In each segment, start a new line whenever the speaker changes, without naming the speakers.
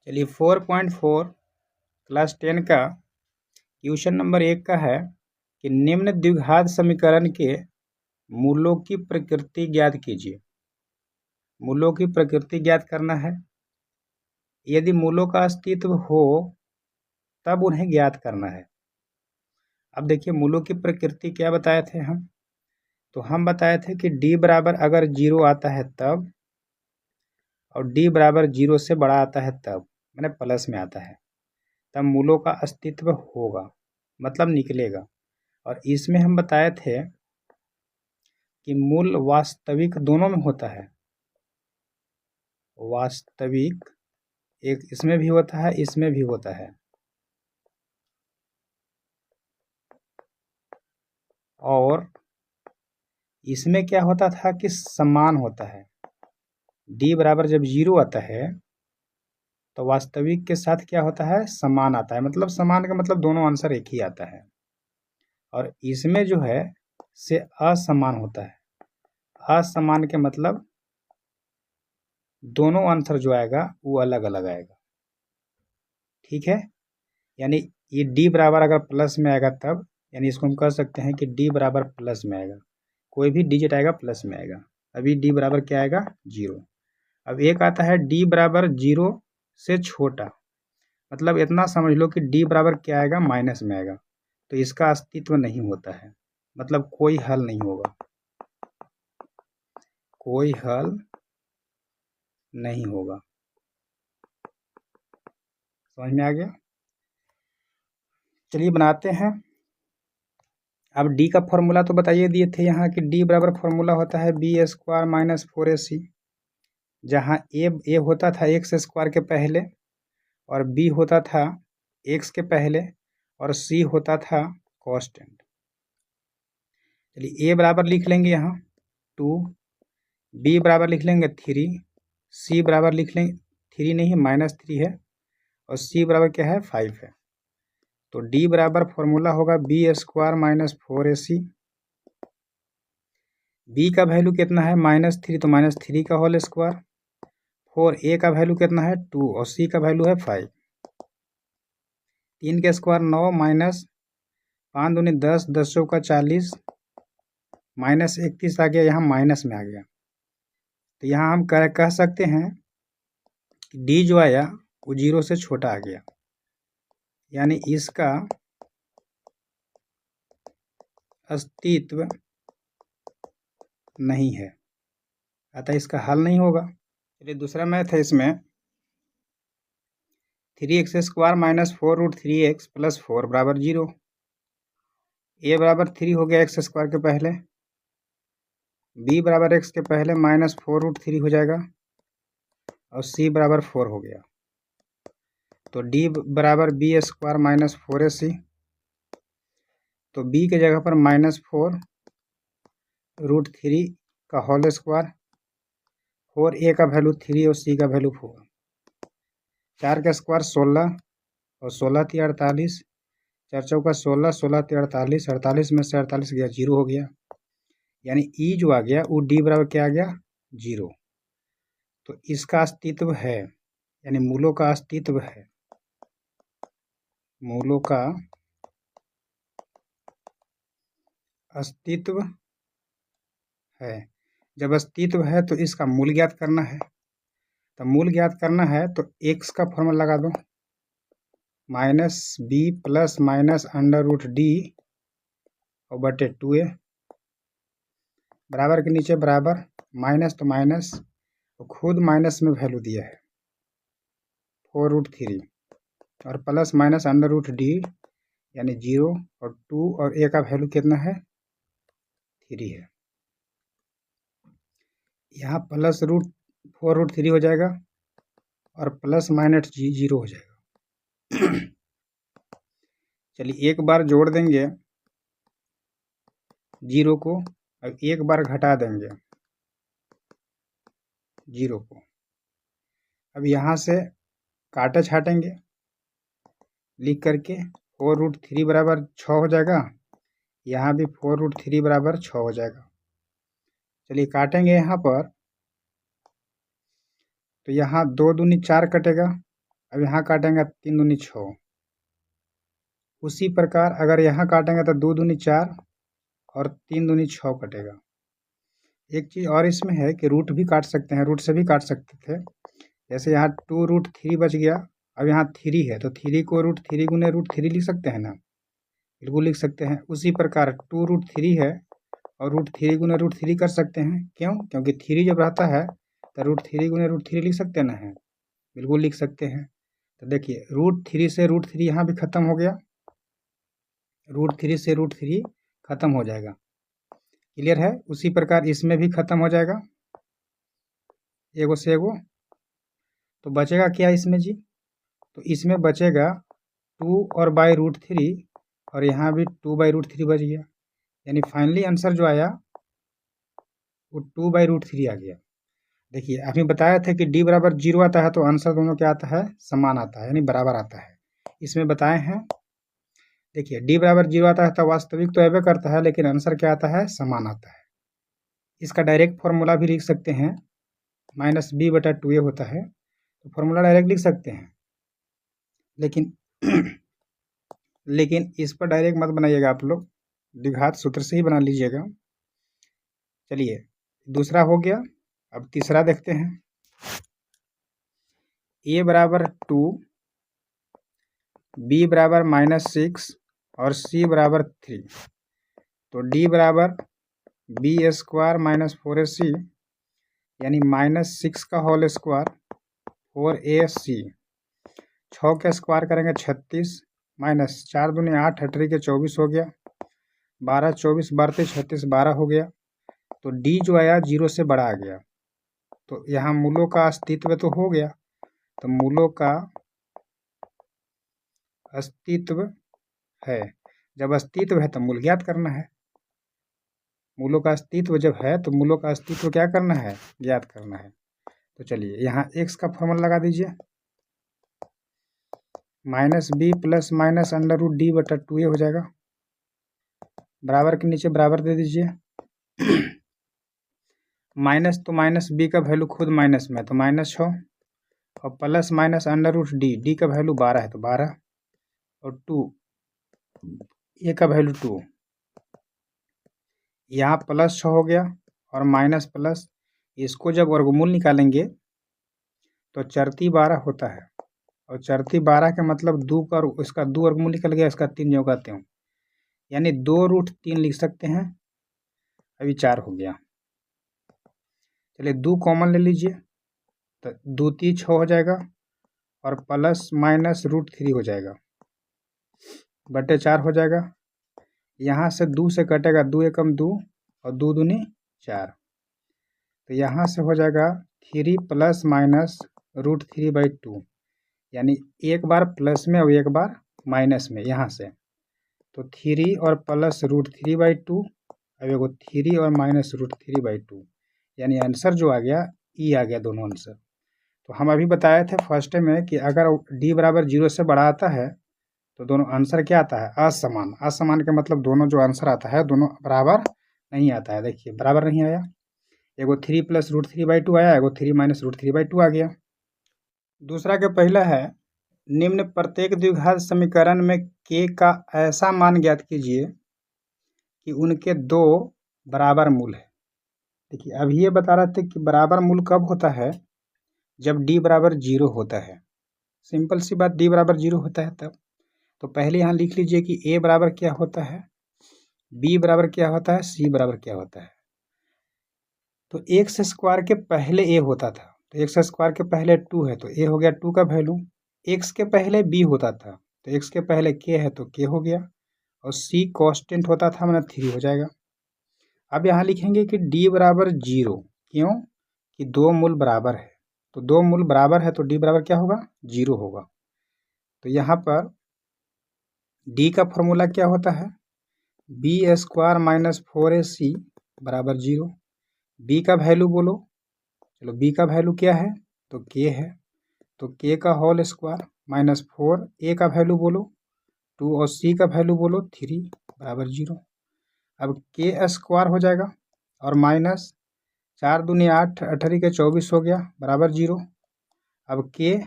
चलिए 4.4 क्लास 10 का question number 1 का है कि निम्न द्विघात समीकरण के मूलों की प्रकृति ज्ञात कीजिए। मूलों की प्रकृति ज्ञात करना है। यदि मूलों का अस्तित्व हो तब उन्हें ज्ञात करना है। अब देखिए मूलों की प्रकृति क्या बताए थे हम, तो हम बताए थे कि d बराबर अगर 0 आता है तब, और d बराबर 0 से बड़ा आता है तब, मैंने प्लस में आता है, तब मूलों का अस्तित्व होगा, मतलब निकलेगा। और इसमें हम बताए थे कि मूल वास्तविक दोनों में होता है। वास्तविक एक इसमें भी होता है, इसमें भी होता है। और इसमें क्या होता था कि समान होता है। d बराबर जब 0 आता है तो वास्तविक के साथ क्या होता है, समान आता है। मतलब समान का मतलब दोनों आंसर एक ही आता है। और इसमें जो है से असमान होता है। असमान के मतलब दोनों आंसर जो आएगा वो अलग अलग आएगा। ठीक है, यानी ये d बराबर अगर प्लस में आएगा तब, यानी इसको हम कह सकते हैं कि d बराबर प्लस में आएगा। कोई भी डिजिट आएगा प्लस में आएगा। अभी d बराबर क्या आएगा, 0। अब एक आता है d बराबर 0 से छोटा, मतलब इतना समझ लो कि d बराबर क्या आएगा, माइनस में आएगा। तो इसका अस्तित्व नहीं होता है, मतलब कोई हल नहीं होगा, कोई हल नहीं होगा। समझ में आ गया। चलिए बनाते हैं। अब d का फॉर्मूला तो बताइए दिए थे यहाँ कि d बराबर फॉर्मूला होता है b² माइनस 4ac, जहाँ a होता था x स्क्वायर के पहले, और b होता था x के पहले, और c होता था कांस्टेंट। चलिए a बराबर लिख लेंगे यहाँ 2, b बराबर लिख लेंगे 3, c बराबर लिख लेंगे 3 नहीं -3 है, और c बराबर क्या है, 5 है। तो d बराबर फॉर्मूला होगा b² माइनस 4ac। b का वैल्यू कितना है, -3, तो -3 का होल स्क्वायर। 4a का वैल्यू कितना है, 2, और c का वैल्यू है 5। 3 का स्क्वायर 9, माइनस 5 दूनी 10, 10 चौका 40, माइनस 31 आ गया, यहाँ माइनस में आ गया। तो यहाँ हम कह सकते हैं कि d जो आया वो 0 से छोटा आ गया, यानी इसका अस्तित्व नहीं है, अतः इसका हल नहीं होगा। चलिए दूसरा मैथ है। इसमें 3x² माइनस 4√3x प्लस 4 बराबर 0। a बराबर 3 हो गया x² के पहले, b बराबर x के पहले माइनस 4√3 हो जाएगा, और c बराबर 4 हो गया। तो d बराबर b² माइनस 4ac। तो b के जगह पर -4√3 का होल स्क्वायर, 4a का वैल्यू 3 और c का वैल्यू 4। 4 का स्क्वायर 16, और 16 × 48, 4 चौका 16, 16 × 48, 48 में से 48 गया 0 हो गया, यानी e जो आ गया वो d बराबर क्या आ गया, 0। तो इसका अस्तित्व है, यानी मूलों का अस्तित्व है। मूलों का अस्तित्व है। जब अस्तित्व है तो इसका मूल ज्ञात करना है। तो मूल ज्ञात करना है तो x का फॉर्मूला लगा दो, -b प्लस माइनस √d और बटे 2a, बराबर के नीचे बराबर, माइनस तो माइनस, तो खुद माइनस में वैल्यू दिया है 4√3, और प्लस माइनस √d यानी 0, और 2 और a का वैल्यू कितना है, 3 है। यहाँ प्लस 4√3 हो जाएगा, और प्लस माइनस 0 हो जाएगा। चलिए एक बार जोड़ देंगे 0 को, और एक बार घटा देंगे 0 को। अब यहाँ से काटे छाटेंगे लिख करके, 4√3 बराबर 6 हो जाएगा, यहाँ भी 4√3 बराबर 6 हो जाएगा। चलिए काटेंगे यहाँ पर, तो यहाँ 2 दूनी 4 कटेगा, अब यहाँ काटेंगे 3 दूनी 6। उसी प्रकार अगर यहाँ काटेंगे तो 2 दूनी 4 और 3 दूनी 6 कटेगा। एक चीज़ और इसमें है कि रूट भी काट सकते हैं, रूट से भी काट सकते थे। जैसे यहाँ 2√3 बच गया। अब यहाँ 3 है तो 3 को √3 गुने √3 लिख सकते हैं ना, बिल्कुल लिख सकते हैं। उसी प्रकार 2√3 है और √3 गुने √3 कर सकते हैं। क्यों? क्योंकि 3 जब रहता है तो √3 गुने √3 लिख सकते ना है, बिल्कुल लिख सकते हैं। तो देखिए √3 से √3 यहाँ भी खत्म हो गया, √3 से √3 खत्म हो जाएगा। क्लियर है? उसी प्रकार इसमें भी खत्म हो जाएगा, एगो से एगो। तो बचेगा क्या इसमें जी? तो इसमें बचेगा 2 और बाई √3 और यहाँ भी 2 बाई √3 बच गया। यानी फाइनली आंसर जो आया वो 2 बाई √3 आ गया। देखिए अभी बताया था कि d बराबर 0 आता है तो आंसर दोनों क्या आता है? समान आता है, यानी बराबर आता है। इसमें बताए हैं, देखिए d बराबर 0 आता है तो वास्तविक तो ऐसे करता है, लेकिन आंसर क्या आता है? समान आता है। इसका डायरेक्ट फॉर्मूला भी लिख सकते हैं, -b/2a होता है, तो फॉर्मूला डायरेक्ट लिख सकते हैं। लेकिन लेकिन इस पर डायरेक्ट मत बनाइएगा आप लोग, द्विघात सूत्र से ही बना लीजिएगा। चलिए दूसरा हो गया, अब तीसरा देखते हैं। a बराबर 2, b बराबर -6 और c बराबर 3। तो d बराबर b² - 4ac यानी -6 का होल स्क्वायर 4ac। 6 का स्क्वायर करेंगे 36 माइनस 4 दूनी 8 8 के 24 हो गया, 12 24 12 36 12 हो गया। तो d जो आया 0 से बड़ा आ गया, तो यहाँ मूलों का अस्तित्व तो हो गया। तो मूलों का अस्तित्व है, जब अस्तित्व है तो मूल ज्ञात करना है। मूलों का अस्तित्व जब है तो मूलों का अस्तित्व क्या करना है? ज्ञात करना है। तो चलिए यहाँ x का फॉर्मूला लगा दीजिए, -b प्लस माइनस √d/2a हो जाएगा। बराबर के नीचे बराबर दे दीजिए। माइनस तो माइनस b का वैल्यू खुद माइनस में, तो -6 और प्लस माइनस √d का वैल्यू 12 है तो 12 और 2 a का वैल्यू 2। यहाँ +6 हो गया और माइनस प्लस, इसको जब वर्गमूल निकालेंगे तो चरती 12 होता है, और चरती 12 का मतलब 2 का इसका 2 वर्गमूल निकल गया, इसका 3 जो का त्यों, यानी 2√3 लिख सकते हैं। अभी 4 हो गया। चलिए 2 कॉमन ले लीजिए, तो 2 3 6 हो जाएगा और प्लस माइनस √3 हो जाएगा, बटे 4 हो जाएगा। यहाँ से 2 से कटेगा, 2 एकम 2 और 2 दूनी 4, तो यहाँ से हो जाएगा 3 प्लस माइनस √3/2, यानी एक बार प्लस में और एक बार माइनस में यहाँ से। तो 3 और प्लस √3/2, अब एगो 3 और माइनस √3/2, यानी आंसर जो आ गया ई आ गया, दोनों आंसर। तो हम अभी बताए थे फर्स्ट में कि अगर d बराबर 0 से बड़ा आता है तो दोनों आंसर क्या आता है? असमान। असमान का मतलब दोनों जो आंसर आता है दोनों बराबर नहीं आता है। देखिए बराबर नहीं आया, एगो 3 प्लस √3/2 आया, एगो 3 माइनस √3/2 आ गया। दूसरा के पहला है, निम्न प्रत्येक द्विघात समीकरण में k का ऐसा मान ज्ञात कीजिए कि उनके दो बराबर मूल है। देखिए अभी ये बता रहे थे कि बराबर मूल कब होता है? जब d बराबर 0 होता है। सिंपल सी बात, d बराबर 0 होता है तब। तो पहले यहाँ लिख लीजिए कि a बराबर क्या होता है, b बराबर क्या होता है, c बराबर क्या होता है। तो x² के पहले a होता था, तो x² के पहले 2 है तो a हो गया 2 का वैल्यू। x के पहले b होता था तो x के पहले k है तो k हो गया, और c कांस्टेंट होता था मतलब 3 हो जाएगा। अब यहाँ लिखेंगे कि d बराबर 0, क्यों कि दो मूल बराबर है, तो दो मूल बराबर है तो d बराबर क्या होगा? 0 होगा। तो यहाँ पर d का फॉर्मूला क्या होता है? b² - 4ac बराबर 0। b का वैल्यू बोलो, चलो b का वैल्यू क्या है? तो k है, तो k का होल स्क्वायर -4, a का वैल्यू बोलो 2 और c का वैल्यू बोलो 3 बराबर 0। अब k² हो जाएगा और माइनस 4 दूनी 8 18 के 24 हो गया बराबर 0। अब k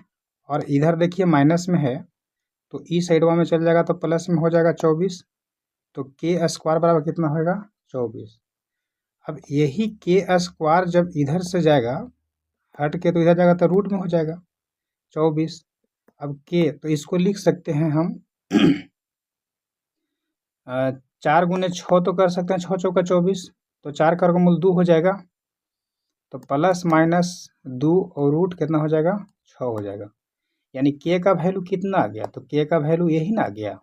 और इधर देखिए माइनस में है तो ई साइडवा में चल जाएगा तो प्लस में हो जाएगा 24। तो के स्क्वायर बराबर कितना होगा 24। अब यही के स्क्वायर जब इधर से जाएगा हट के तो इधर जाएगा तो रूट में हो जाएगा 24। अब के तो इसको लिख सकते हैं हम 4 गुने 6 तो कर सकते हैं, 6 चौका 24, तो 4 का वर्गमूल 2 हो जाएगा। तो प्लस माइनस 2 और रूट कितना हो जाएगा 6 हो जाएगा। यानी के का वैल्यू कितना आ गया, तो के का वैल्यू यही ना आ गया।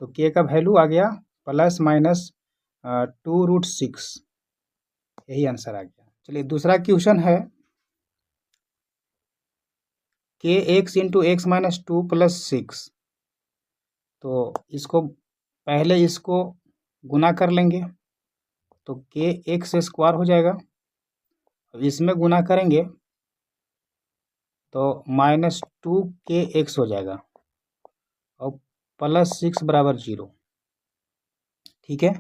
तो के का वैल्यू आ गया प्लस माइनस 2√6, यही आंसर आ गया। चलिए दूसरा क्वेश्चन है के x into x minus 2 plus 6। तो इसको पहले इसको गुना कर लेंगे तो के एक्स स्क्वायर हो जाएगा। अब इसमें गुना करेंगे तो -2 के एक्स हो जाएगा और प्लस 6 बराबर 0। ठीक है,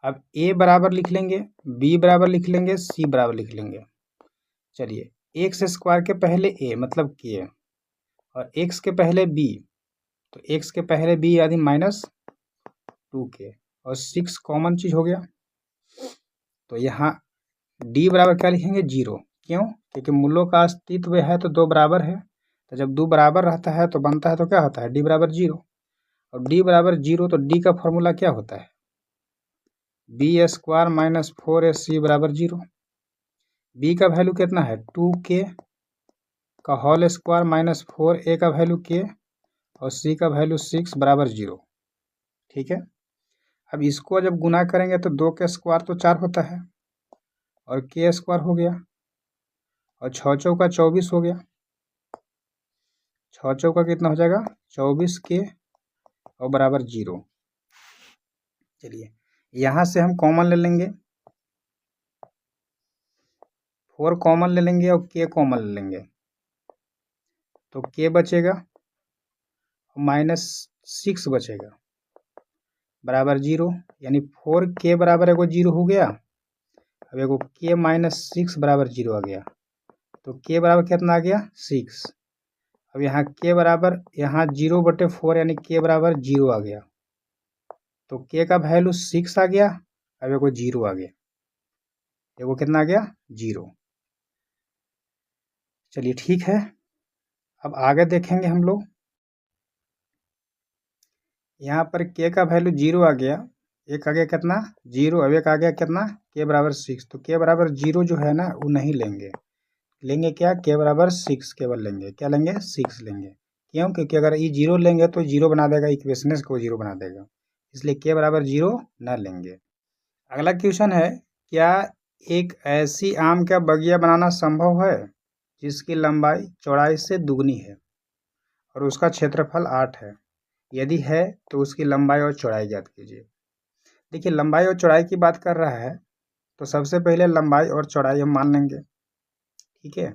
अब ए बराबर लिख लेंगे, बी बराबर लिख लेंगे, सी बराबर लिख लेंगे। चलिए एक्स स्क्वायर के पहले ए मतलब के और एक्स के पहले बी, तो एक्स के पहले बी यानी -2 के और 6 कॉमन चीज हो गया। तो यहाँ डी बराबर क्या लिखेंगे 0। क्यों? क्योंकि मूलों का अस्तित्व है तो दो बराबर है, तो जब दो बराबर रहता है तो बनता है तो क्या होता है डी बराबर 0। और डी बराबर 0 तो डी का फॉर्मूला क्या होता है बी स्क्वायर माइनस 4ac बराबर 0। बी का वैल्यू कितना है 2k का होल स्क्वायर माइनस 4a का वैल्यू k और c का वैल्यू 6 बराबर 0। ठीक है, अब इसको जब गुना करेंगे तो 2 के स्क्वायर तो 4 होता है और के स्क्वायर हो गया और 6 चौका 24 हो गया। 6 चौका कितना हो जाएगा 24 के और बराबर 0। चलिए यहाँ से हम कॉमन ले लेंगे, 4 कॉमन ले लेंगे और के कॉमन ले लेंगे तो के बचेगा -6 बचेगा बराबर 0। यानी 4k बराबर एगो 0 हो गया। अब एगो के -6 बराबर 0 आ गया तो के बराबर कितना आ गया 6। अब यहाँ के बराबर यहाँ 0/4 यानी के बराबर 0 आ गया तो के का वैल्यू 6 आ गया। अब एगो 0 आ गया, एगो कितना आ गया 0। चलिए ठीक है, अब आगे देखेंगे हम लोग। यहाँ पर के का वैल्यू 0 आ गया, एक आ गया कितना 0, अब एक आ गया कितना के बराबर 6। तो के बराबर 0 जो है ना वो नहीं लेंगे, लेंगे क्या के बराबर 6 केवल लेंगे। क्या लेंगे 6 लेंगे। क्यों? क्योंकि अगर ये 0 लेंगे तो 0 बना देगा, इक्वेशन को 0 बना देगा, इसलिए के बराबर 0 न लेंगे। अगला क्वेश्चन है क्या एक ऐसी आम का बगिया बनाना संभव है जिसकी लंबाई चौड़ाई से दुगनी है और उसका क्षेत्रफल 8 है? यदि है तो उसकी लंबाई और चौड़ाई ज्ञात कीजिए। देखिए लंबाई और चौड़ाई की बात कर रहा है तो सबसे पहले लंबाई और चौड़ाई हम मान लेंगे। ठीक है,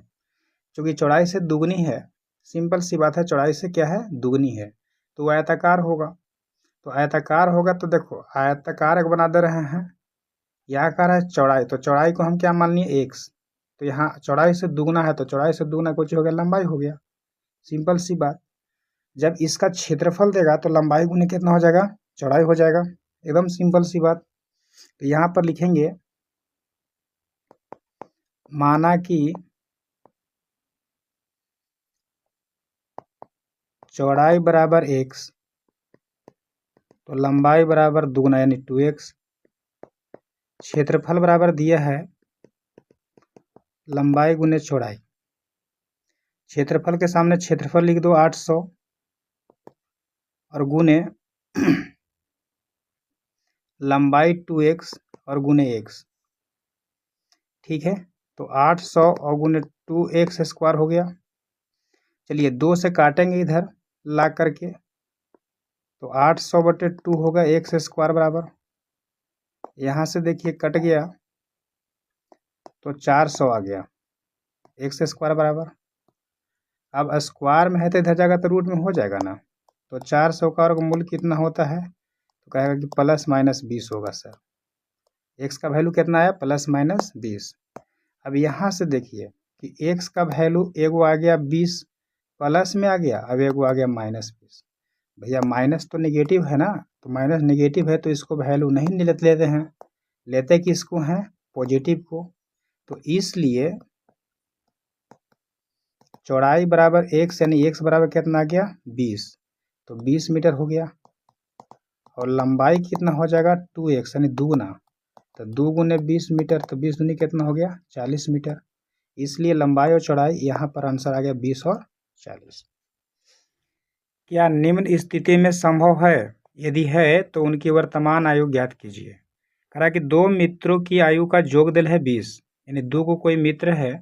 क्योंकि चौड़ाई से दुगनी है, सिंपल सी बात है, चौड़ाई से क्या है दुगनी है तो आयताकार होगा। तो आयताकार होगा तो देखो आयताकार एक बना दे रहे हैं, यह आकार है चौड़ाई, तो चौड़ाई को हम क्या मान लिए x। तो यहाँ चौड़ाई से दुगना है तो चौड़ाई से दुगना कुछ हो गया लंबाई हो गया, सिंपल सी बात। जब इसका क्षेत्रफल देगा तो लंबाई गुने कितना हो जाएगा चौड़ाई हो जाएगा, एकदम सिंपल सी बात। तो यहाँ पर लिखेंगे माना कि चौड़ाई बराबर x तो लंबाई बराबर दुगना यानी 2x। क्षेत्रफल बराबर दिया है लंबाई गुने चौड़ाई, क्षेत्रफल के सामने क्षेत्रफल लिख दो 800 और गुने लंबाई 2x और गुने x। ठीक है, तो 800 और गुने 2x स्क्वायर हो गया। चलिए 2 से काटेंगे इधर ला करके तो 800/2 होगा x स्क्वायर बराबर, यहाँ से देखिए कट गया तो 400 आ गया x स्क्वायर बराबर। अब स्क्वायर में है तो इधर जाएगा तो रूट में हो जाएगा ना, तो 400 का वर्गमूल कितना होता है तो कहेगा कि +-20 होगा सर। x का वैल्यू कितना आया +-20। अब यहाँ से देखिए कि x का वैल्यू एगो आ गया 20 प्लस में आ गया, अब एक आ गया -20। भैया माइनस तो नेगेटिव है ना, तो माइनस नेगेटिव है तो इसको वैल्यू नहीं लेते हैं, लेते किसको हैं, पॉजिटिव को। तो इसलिए चौड़ाई बराबर x यानी x बराबर कितना आ गया 20, तो 20 मीटर हो गया। और लंबाई कितना हो जाएगा 2x यानी दुगुना, तो 2 गुने 20 मीटर, तो 20 दूनी कितना हो गया 40 मीटर। इसलिए लंबाई और चौड़ाई यहाँ पर आंसर आ गया 20 और 40। क्या निम्न स्थिति में संभव है, यदि है तो उनकी वर्तमान आयु ज्ञात कीजिए। कहा कि दो मित्रों की आयु का जोड़ दल है 20, यानी दो को कोई मित्र है,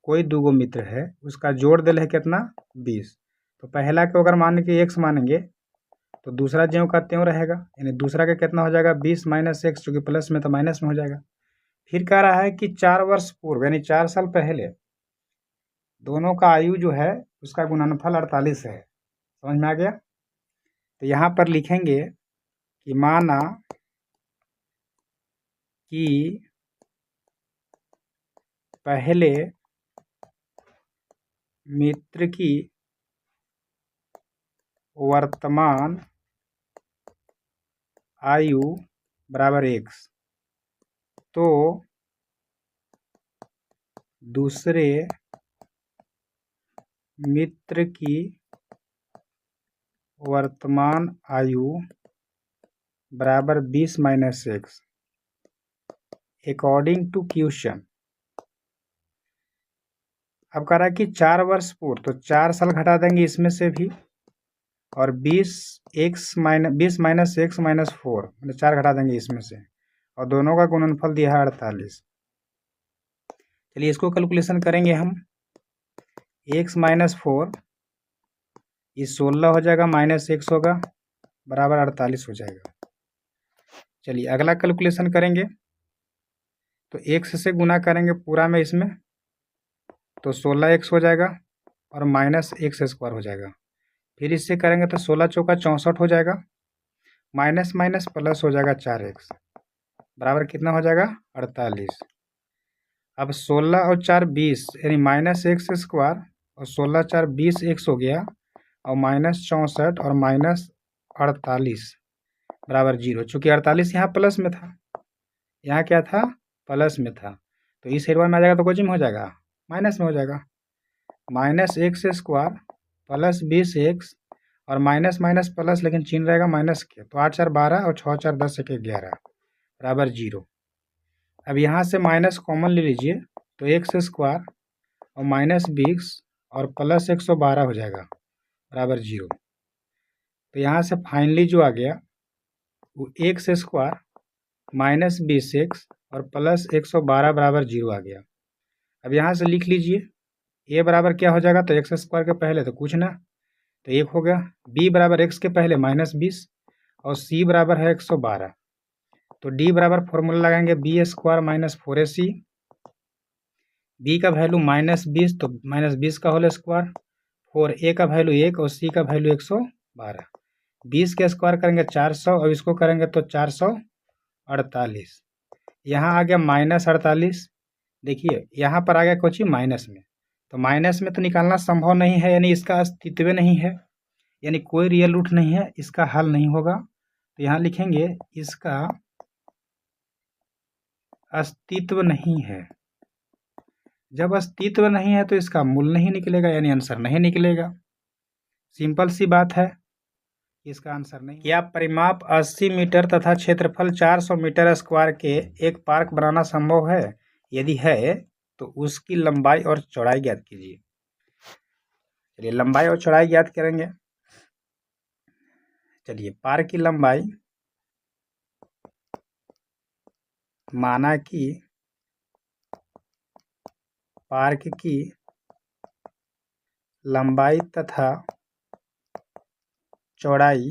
कोई दो मित्र है, उसका जोड़ दल है कितना 20। तो पहला को अगर मान के x मानेंगे तो दूसरा ज्यों का त्यों रहेगा, यानी दूसरा का कितना हो जाएगा 20 - x, जो कि प्लस में तो माइनस में हो जाएगा। फिर कह रहा है कि 4 वर्ष पूर्व यानी 4 साल पहले दोनों का आयु जो है उसका गुणनफल 48 है। समझ में आ गया। तो यहाँ पर लिखेंगे कि माना कि पहले मित्र की वर्तमान आयु बराबर x, तो दूसरे मित्र की वर्तमान आयु बराबर 20 - x अकॉर्डिंग टू क्वेश्चन। अब कह रहा है कि 4 वर्ष पूर्व, तो 4 साल घटा देंगे इसमें से भी, और 20 - x -4 मतलब 4 घटा देंगे इसमें से, और दोनों का गुणनफल दिया है 48। चलिए इसको कैलकुलेशन करेंगे हम। x - 4 ये 16 हो जाएगा, -x होगा, बराबर 48 हो जाएगा। चलिए अगला कैलकुलेशन करेंगे, तो x से गुना करेंगे पूरा में इसमें, तो 16x हो जाएगा और -x² हो जाएगा। फिर इससे करेंगे तो 16 चौका 64 हो जाएगा, माइनस माइनस प्लस हो जाएगा 4x, बराबर कितना हो जाएगा 48। अब 16 और 4 20 यानी -x² और 16 4 20 x हो गया, और -64 और -48 बराबर 0। चूँकि 48 यहाँ प्लस में था, यहाँ क्या था प्लस में था, तो इस हेरवा में आ जाएगा तो कोची में हो जाएगा माइनस में हो जाएगा। -x² प्लस 20x और माइनस माइनस प्लस, लेकिन चिन्ह रहेगा माइनस के, तो 8 4 12 और 6 4 10 1 11 बराबर 0। अब यहाँ से माइनस कॉमन ले लीजिए, तो x² और -20 और प्लस 112 हो जाएगा बराबर 0। तो यहाँ से फाइनली जो आ गया वो x² -20x और प्लस 112 बराबर 0 आ गया। अब यहाँ से लिख लीजिए a बराबर क्या हो जाएगा, तो x² के पहले तो कुछ ना, तो 1 हो गया, b बराबर x के पहले -20 और c बराबर है 112, तो d बराबर फॉर्मूला लगाएंगे b² - 4ac, b का वैल्यू -20 तो -20 का होल स्क्वायर, 4a का वैल्यू 1 और c का वैल्यू 112, 20 के स्क्वायर करेंगे 400 और इसको करेंगे तो 448। यहाँ आ गया -48। देखिए यहाँ पर आ गया कोची माइनस में, तो माइनस में तो निकालना संभव नहीं है, यानी इसका अस्तित्व नहीं है, यानी कोई रियल रूट नहीं है, इसका हल नहीं होगा। तो यहाँ लिखेंगे इसका अस्तित्व नहीं है। जब अस्तित्व नहीं है तो इसका मूल नहीं निकलेगा, यानी आंसर नहीं निकलेगा। सिंपल सी बात है, इसका आंसर नहीं। क्या परिमाप 80 मीटर तथा क्षेत्रफल 400 मीटर स्क्वायर के एक पार्क बनाना संभव है, यदि है तो उसकी लंबाई और चौड़ाई ज्ञात कीजिए। चलिए लंबाई और चौड़ाई ज्ञात करेंगे। चलिए पार्क की लंबाई, माना कि पार्क की लंबाई तथा चौड़ाई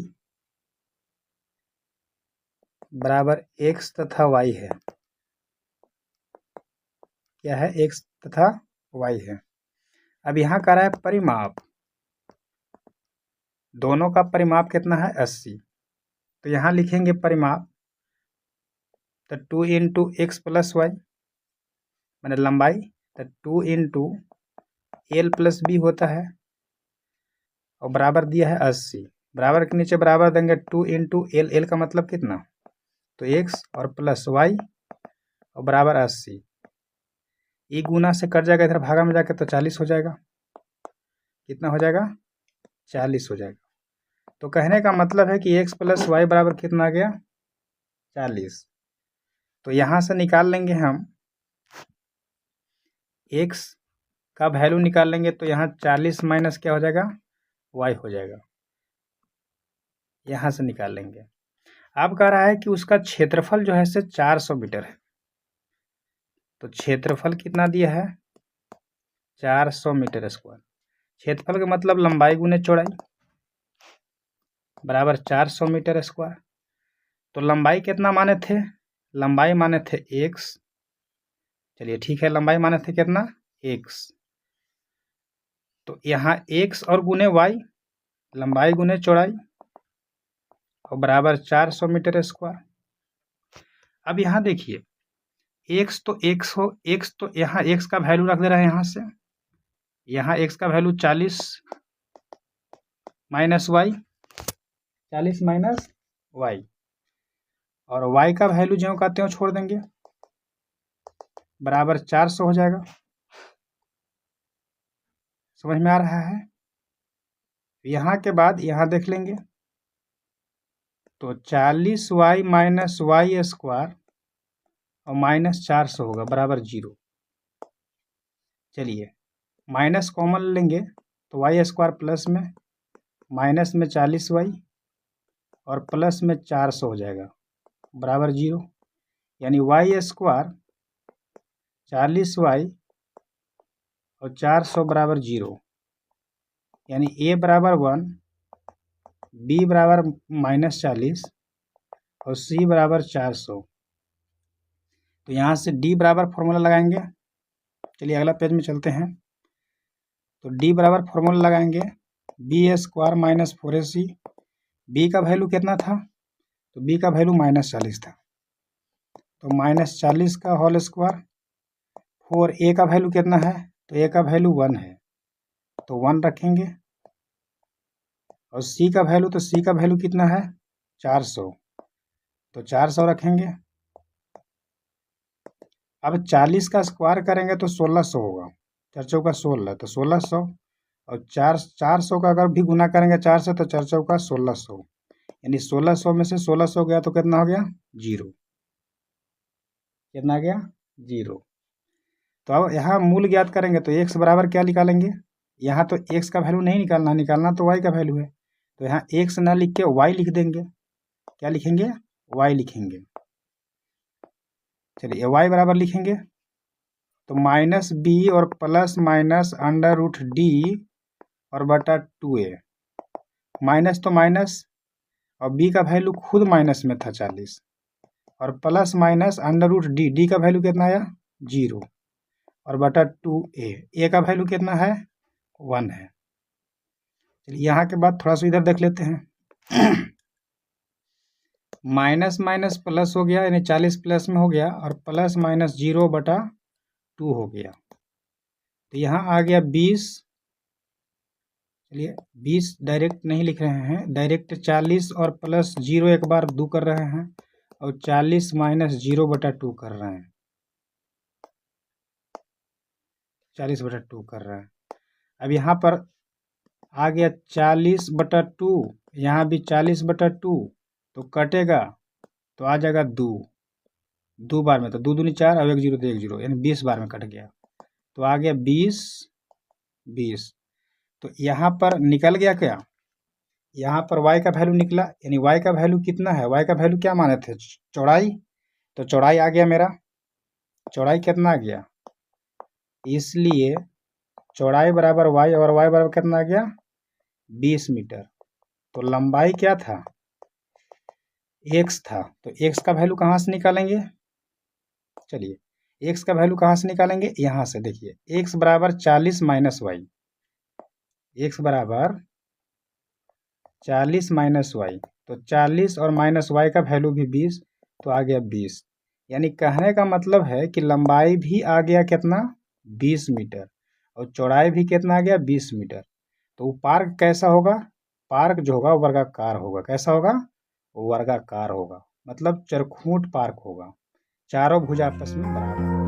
बराबर x तथा y है। क्या है, x तथा y है। अब यहाँ कह रहा है परिमाप, दोनों का परिमाप कितना है 80, तो यहाँ लिखेंगे परिमाप, तो 2 × x + y मैंने लंबाई, तो 2 × l + b होता है, और बराबर दिया है 80। बराबर के नीचे बराबर देंगे 2 इंटू एल, एल का मतलब कितना, तो x और प्लस y और बराबर 80। ये गुना से कट जाएगा इधर भागा में जाकर, तो 40 हो जाएगा। कितना हो जाएगा, 40 हो जाएगा। तो कहने का मतलब है कि x प्लस वाई बराबर कितना आ गया, 40। तो यहाँ से निकाल लेंगे हम x का वैल्यू निकाल लेंगे, तो यहाँ 40 माइनस क्या हो जाएगा, y हो जाएगा। यहाँ से निकाल लेंगे। अब कह रहा है कि उसका क्षेत्रफल जो है से 400 मीटर है। तो क्षेत्रफल कितना दिया है, 400 मीटर स्क्वायर। क्षेत्रफल का मतलब लंबाई गुने चौड़ाई बराबर 400 मीटर स्क्वायर। तो लंबाई कितना माने थे, लंबाई माने थे x। चलिए ठीक है, लंबाई माने थे कितना, x। तो यहाँ x और गुने y, लंबाई गुने चौड़ाई और बराबर 400 मीटर स्क्वायर। अब यहाँ देखिए x तो x हो, x तो यहाँ x का वैल्यू रख दे रहे हैं यहाँ से। यहाँ x का value 40 minus y, 40 minus y, और y का वैल्यू जो कहते हैं छोड़ देंगे, बराबर 400 हो जाएगा। समझ में आ रहा है। यहाँ के बाद यहाँ देख लेंगे, तो 40y माइनस वाई स्क्वायर और माइनस 400 होगा बराबर 0। चलिए माइनस कॉमन लेंगे, तो वाई स्क्वायर प्लस में, माइनस में 40y और प्लस में 400 हो जाएगा बराबर 0। यानी वाई स्क्वायर 40y और 400 बराबर 0। यानी a बराबर 1, b बराबर माइनस 40 और c बराबर 400। तो यहाँ से d बराबर फॉर्मूला लगाएंगे। चलिए अगला पेज में चलते हैं। तो d बराबर फॉर्मूला लगाएंगे, b square minus 4ac। b का वैल्यू कितना था, तो b का वैल्यू माइनस 40 था, तो माइनस 40 का होल स्क्वायर। 4a का वैल्यू कितना है, तो a का वैल्यू 1 है, तो 1 रखेंगे। और c का वैल्यू, तो c का वैल्यू कितना है, 400, तो 400 रखेंगे। अब 40 का स्क्वायर करेंगे तो 1600 होगा, 4 चौका 16, तो 1600। और 400 का अगर भी गुना करेंगे 4 से, तो 4 चौका 1600। यानी 1600 में से 1600 गया तो कितना हो गया, 0। कितना आ गया, 0। तो अब यहाँ मूल ज्ञात करेंगे, तो x बराबर क्या निकालेंगे, यहाँ तो x का वैल्यू नहीं निकालना, निकालना तो y का वैल्यू है। तो यहाँ x ना लिख के y लिख देंगे। क्या लिखेंगे, y लिखेंगे। चलिए y बराबर लिखेंगे, तो माइनस बी और plus minus under root d और बटा 2a। माइनस तो माइनस, और b का वैल्यू खुद माइनस में था 40, और plus minus under root d, d का वैल्यू कितना आया, 0, और बटा 2a। a का वैल्यू कितना है, 1 है। चलिए यहाँ के बाद थोड़ा सा इधर देख लेते हैं। माइनस माइनस प्लस हो गया, यानी 40 प्लस में हो गया, और प्लस माइनस 0 बटा 2 हो गया। तो यहाँ आ गया 20। चलिए 20 डायरेक्ट नहीं लिख रहे हैं, डायरेक्ट 40 और प्लस 0 एक बार 2 कर रहे हैं, और 40 माइनस 0 बटा 2 कर रहे हैं, 40 बटा 2 कर रहे हैं। अब यहाँ पर आ गया 40 बटा 2, यहाँ भी 40 बटा 2, तो कटेगा तो आ जाएगा 2 बार में, तो 2 दूनी 4, अब 1 0 तो 1 0, यानी 20 बार में कट गया। तो आ गया 20। तो यहाँ पर निकल गया क्या, यहाँ पर y का वैल्यू निकला, यानी y का वैल्यू कितना है, y का वैल्यू क्या माने थे, चौड़ाई। तो चौड़ाई आ गया मेरा, चौड़ाई कितना आ गया, इसलिए चौड़ाई बराबर y, और y बराबर कितना आ गया, 20 मीटर। तो लंबाई क्या था, x था, तो x का वैल्यू कहाँ से निकालेंगे। चलिए x का वैल्यू कहाँ से निकालेंगे, यहाँ से देखिए x बराबर 40 माइनस वाई, x बराबर 40 माइनस वाई, तो 40 और माइनस वाई का वैल्यू भी 20, तो आ गया 20। यानी कहने का मतलब है कि लंबाई भी आ गया कितना, 20 मीटर, और चौड़ाई भी कितना आ गया, 20 मीटर। तो पार्क कैसा होगा? पार्क जो होगा वर्गाकार होगा। कैसा होगा? वर्गाकार होगा, मतलब चरखूंट पार्क होगा, चारों भुजा आपस में बराबर होगा।